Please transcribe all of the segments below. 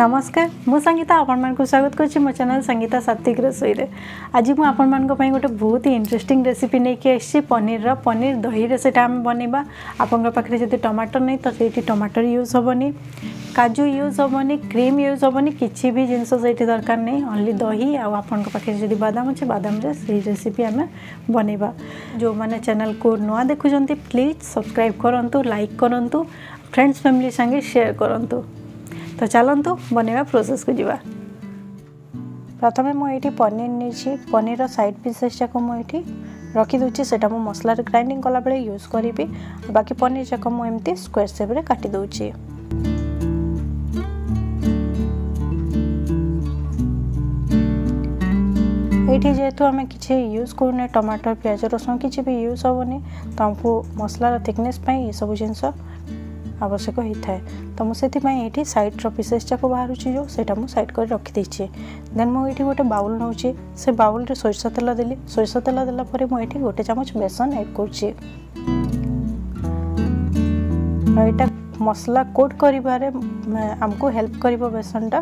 नमस्कार मु संगीता आपण को स्वागत करछि मो चैनल संगीता सात्विक रसोई रे। आज मु आपण मान पई गोटे बहुत ही इंटरेस्टिंग रेसिपी नै के आछि पनीर दही रे सेटा हम बनेबा। आपण पाखरे जदि टमाटर नै तो सेठी टमाटर यूज होबनी, काजू यूज होबनी, क्रीम यूज होबनी, किछि भी जिंस सेठी दरकार नै, ओनली दही आ आपण पाखरे जदि बादाम अछि बादाम रे सेही रेसिपी हम बनेबा। जो माने चैनल को नवा देखुजंती प्लीज सब्सक्राइब करंतु, लाइक करंतु, फ्रेंड्स फैमिली संगे शेयर करंतु। तो चलतु बनवा प्रोसेस को जीवा। प्रथम मुझे पनीर नहीं पनीर साइड पीसेस जाक मुझे रखीदे से मसला ग्राइंडिंग कला बेले यूज करी। बाकी पनीर जाक मुझे स्क्वायर शेप रे काटी दूची। ये जेहेतु आम कि यूज करूने टमाटर प्याज रसुण किसी भी यूज हेनी तो आमको मसलार थिकनेस ये सब जिनस आवश्यक होता है। तो मुझे ये साइड पीसेस जाक बाहर जो सेटा मु साइड कर रखी देन मुझे गोटे बाउल नौ से बाउल रे सोरिष तेल देली। सोरिष तेल देला मुझे गोटे चामच बेसन ऐड कर मसला कोट करिबारे हमको हेल्प करिबो बेसनटा।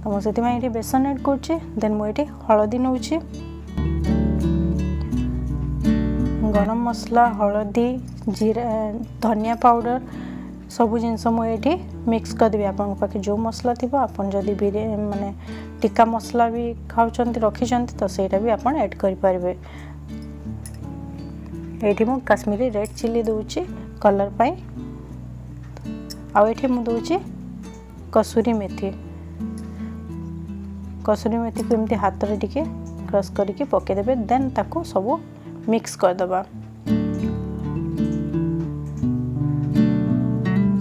तो मुझे बेसन ऐड कर देन मुझे हलदी नौ गरम मसला हलदी जीरा धनिया पाउडर सबू जिनस मुझे मिक्स करदेवी। आपन पाखे जो मसला थी आपन जदि बिरयानी माने टिक्का मसला भी खाऊंट रखी तो सेटा भी आपन ऐड करें। ये मु काश्मीरी रेड चिली दूची कलर पाई आउ मु दूची कसूरी मेथी। कसूरी मेथी को एमती हाथ रे टिके क्रश करके पकेदेबे देन ताको सब मिक्स करदबा।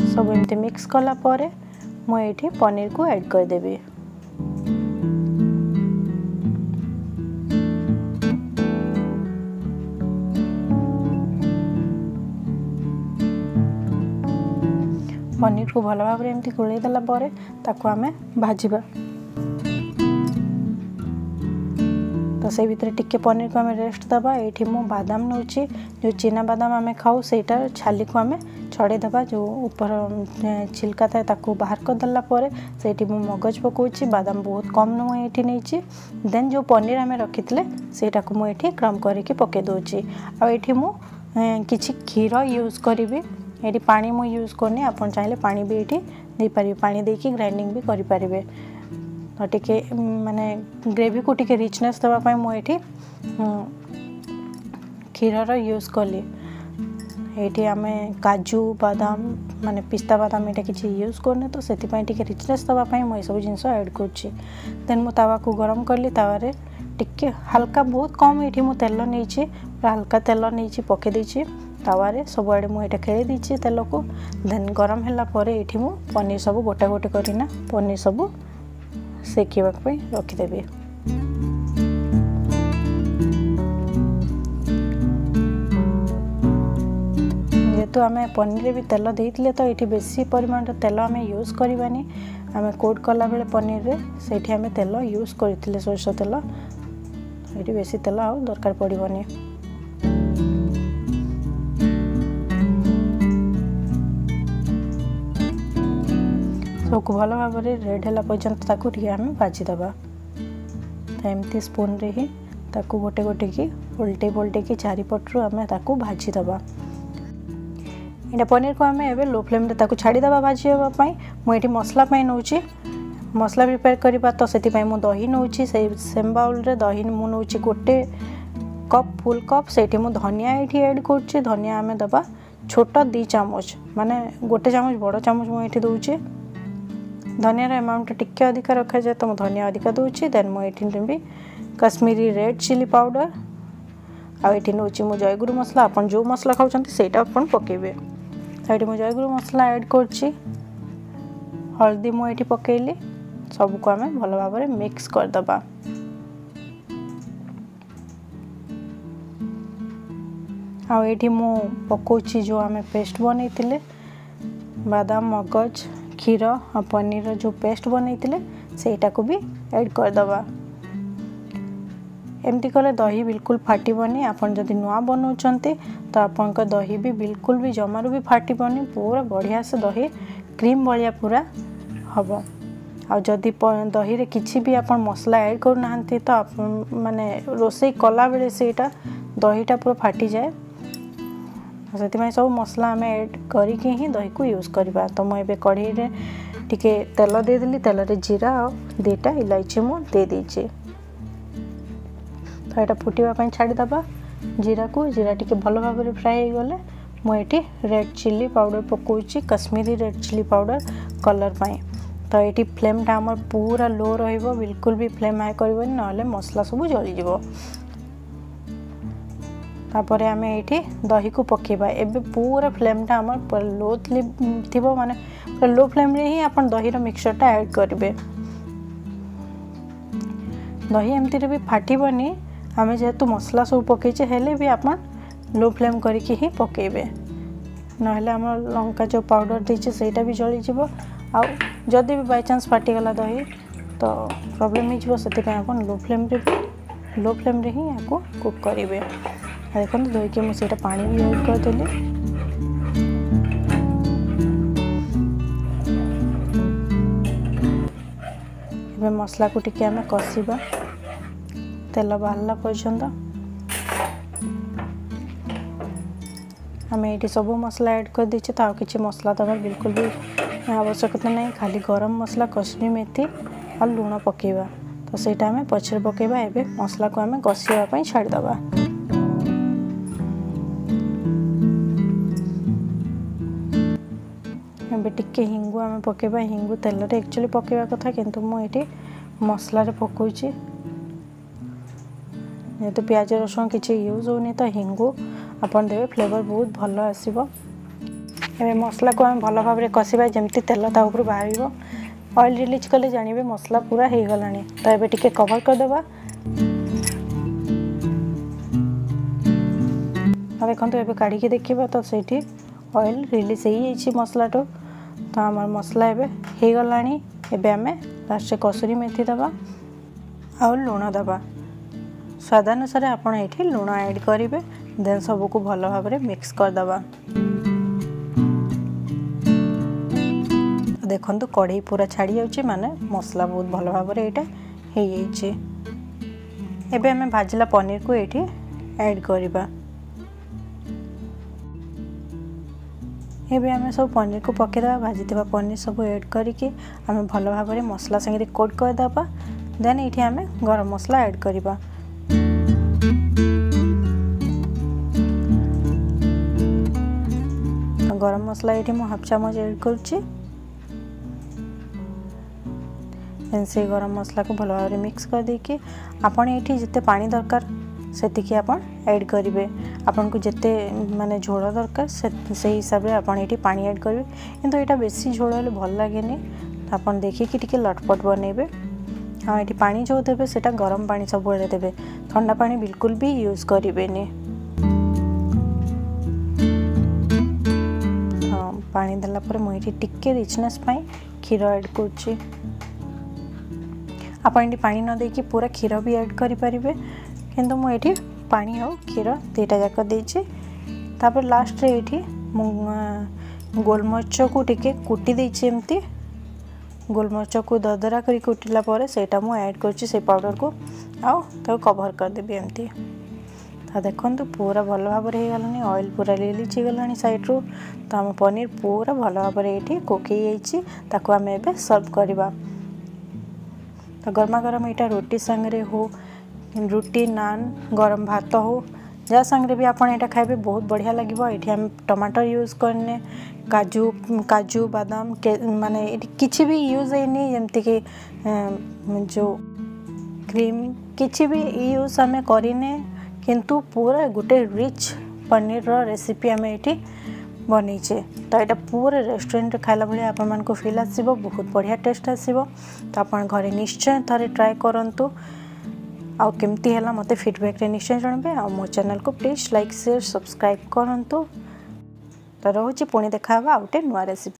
सब एमती मिक्स कला परे मुझे पनीर को ऐड करदेवी। पनीर को भल भाव एमती गोलई देला परे ताको आमे भाजीबा। तो से भितर टिके पनीर को आमे रेस्ट दबा। ये मु बादाम नौची जो चीना बादाम आमे खाऊ सेटा छाली को आमे छड़े दबा। जो ऊपर छिलका थाए ताको बाहर कर देला परे सेठी मु मगज पकाउची। बादाम बहुत कम नु एठी नैची देन जो पनीर आमे रखितले सेटा को मु एठी क्रम करके पके दोची। आ एठी मु किछि खीर यूज करिवि। एठी पानी मु यूज करनी, आपन चाहिले पानी भी एठी दे पारिबे, पानी देकी ग्राइंडिंग भी करि पारिबे। तो टिके माने ग्रेवी को टिके रिचनेस दबा पय मु एठी खीरर यूज कली। ये आम काजू बादाम माने पिस्ता बादाम ये किसी यूज करने तो से रिचनेस दवाई मुझे सब जिनस ऐड करुच्ची। देन मु तावा को गरम कली। तावारे टिके हल्का बहुत कम ये मु तेल नहीं हल्का तेल नहीं पके देछि। तावारे सब आड़े मुझे खेली देछि तेल को। देन गरम है ये मु पनीर सब गोटे गोटे करना पनीर सब सेकिबा रखीदेवी। तो आम पनीर भी तेल देते तो ये बेसी परिमाण तेल आम यूज करवानी। आम कोट कला बेले पनीर रे सेठी आम तेल यूज करते सोरिष तेल। ये बेसी तेल आ दरकार पड़ोनी। सबको भल भाव रेड है पर्यंत ताकू आम भाजीदबा। तो एमती स्पून रे ही ताकू गोटे गोटे की उल्टे पल्टे की चारिपटू आम ताकू भाजीदबा। ये पनीर को आम एवं लो फ्लेम रे ताकू छाड़ीदबा भाजीवाई। मुझे मसला नौची मसला प्रिपेयर करवा। तो से दही नौची सेम बाउल रे दही मु नौची गोटे कप फुल कप। से धनिया ये ऐड कर धनिया आम दबा छोट 2 चामच माने गोटे चामच बड़ चामच मुझे दूची। धनियार अमाउंट टिके अधिका रखा जाए तो धनिया अधिका दूची। देन मुझे भी काश्मीरी रेड चिली पाउडर आठी नौची मु जयगुरु मसला। आपन जो मसला खाऊँ सेटा आपन पकेबे। तो ये जयगुरु मसला ऐड करची। हल्दी मुझे पकेली सबको आम भल भाव मिक्स करदबा। आठी मु पकाउची जो आम पेस्ट बनईतिले बादाम मगज क्षीर आ पनीर जो पेस्ट बनईतिले सेटा को भी ऐड करदबा। एमती कले दही बिल्कुल फाटबनी। आपन जदि नुआ बनाउछंती तो आपन का दही भी बिल्कुल भी जमारू भी फाटबनी। पूरा बढ़िया से दही क्रीम भाया पूरा हम। आ जदि दही रे किछि भी आपण मसला ऐड करू नाहंती तो माने रोसई कला बेले सेटा दहीटा पूरा फाटी जाए से सब मसला आम ऐड करके ही दही को यूज करवा। तो मुझे कढ़ई रे टिके तेल दे देली तेल रे जीरा और 2टा इलायची मु दे देछि। तो यहाँ फुटापी छाड़ीदबा जीरा को जीरा टिके भल भाव में फ्राए हो गले मुझे रेड चिली पाउडर पकाउछि Kashmiri red chili powder colour पाई। तो ये फ्लेमटा आमर पूरा लो रहिबो बिल्कुल भी फ्लेम हाई करबनी ना मसला सब जली जिवो। तापर आम ये दही को पकेबा एबे पूरा फ्लेमटा आमर पूरा लो थिबो माने पूरा लो फ्लेम रे ही आपण दही मिक्सचरटा ऐड करेंगे। दही एमती रे भी फाटबनी आम जेहेतु मसला सब पकईचे हेले भी आप लो फ्लेम करके ही पकेबे ना आम लंका जो पाउडर देचे सेटा भी जली जिवो। आउ जदि भी बाय चांस फाटीगला दही तो प्रॉब्लम हो आप लो फ्लेम रे ही आपको कुक करेंगे। देखो दही के मुझे पानी भी यूज करदेली। एबे मसला को टिके आमे कषिबा तेल बाहरला पर्यंत। आम ये सब मसला ऐड कर दीचे तो किसी मसला दबार बिल्कुल भी आवश्यकता नहीं खाली गरम मसला कसूरी मेथी और लुण पकेबा। तो सेटा आमे पछरे पकेबा एबे मसला को आमे कषिबा पई छाड़ीदबा। एबे टिके हिंगु आमे पकेबा हिंगु तेल रे एक्चुअली पकेबा कथा किंतु मु एठी मसला रे पकोची जेहेतु प्याज रसुण किसी यूज होनी तो हिंगु आपन देवे फ्लेवर बहुत भल आसीबो। एबे मसला को आम भल भाव में कषिबा जमती तेल ता ऊपर बाहर ऑयल रिलीज कले जानिबे मसला पूरा हो गलानी। तो एबे टिके कवर कर देबा। देखो एबे काढ़ी के देखिबा तो सेठी ऑयल रिलीज हो जाइछि मसला तो आम मसला एबे हो गलानी। एबे आमे लास्ट कसूरी मेथी दबा और लुण दबा स्वाद अनुसार आपड़ ये लुण ऐड करेंगे देन सबको भल भाव में मिक्स करदबा। देखो कढ़ई पूरा छाड़ी जाउछि माने मसला बहुत भल भाव में यहाँ हो जाइछि। एबे हमें भाजिला पनीर को ये ऐड करवा। एबे हमें सब पनीर को पकेदा भाजी पनीर सब ऐड करके हमें भल भाव में मसला संगे कोट करदबा। देन ये हमें गरम मसला ऐड करवा। गरम मसला ये मु हाफ चामच ऐड करुच्ची। से गरम मसला को भल भाव में मिक्स कर देकी आपन ये जिते पानी दरकार सेतिकी आपन ऐड करेंगे। आपन को जिते माने झोल दरकार से हिसाब से आपन ये पानी ऐड करेंगे किंतु यहाँ बेसी झोल हेल्ले भल लगे तो आपन देखिए टिके लटपट बनइबे। हाँ ये पानी जो देवे सेटा गरम पानी सब देवे ठंडा पानी बिल्कुल भी यूज करेंगे। हाँ पानी देला पर मुझे टिके रिचनेस क्षीर ऐड करुच्ची। आप पानी न देकी पूरा क्षीर भी ऐड करेंगे किंतु मुझे पानी और क्षीर 2टा जाक देछि। तापर लास्ट रे ये गोलमरीच को टिके कुटी देछि एमती गोलमरीच को दरदरा कर कुटिला पर सेटा मु ऐड करछि से पाउडर को आउ तो कवर कर देबी एमती। तो देखो पूरा भल भाव में हो गलानी ऑयल पूरा रिलीज हो गलानी साइड रू। तो आम पनीर पूरा भल भाव में ये कुक हो आम एबे सर्व करवा। तो गरमा गरम यहाँ रोटी संगे हो रुटी नान गरम भात हो जहाँ संगे भी आपड़ यहाँ खाइबे बहुत बढ़िया लगे। ये आम टमाटर यूज करने काजू काजू बादाम माने किसी भी यूज होनी जमती कि जो क्रीम किसी भी यूज आम करने किंतु पूरा गोटे रिच पनीर रेसिपी आम ये बनईचे। तो यहाँ पूरा रेस्टोरेंट खाला भाई आप फिल आसो बहुत बढ़िया टेस्ट आसो। तो आप घरे निश्चय थे ट्राए करूँ आउ केमती है मत फीडबैक रे निश्चय जानबे। आ मो चैनल को प्लीज लाइक शेयर सब्सक्राइब करूँ। तो रोचे पुणी देखा आउटे नुआ रेसिपी।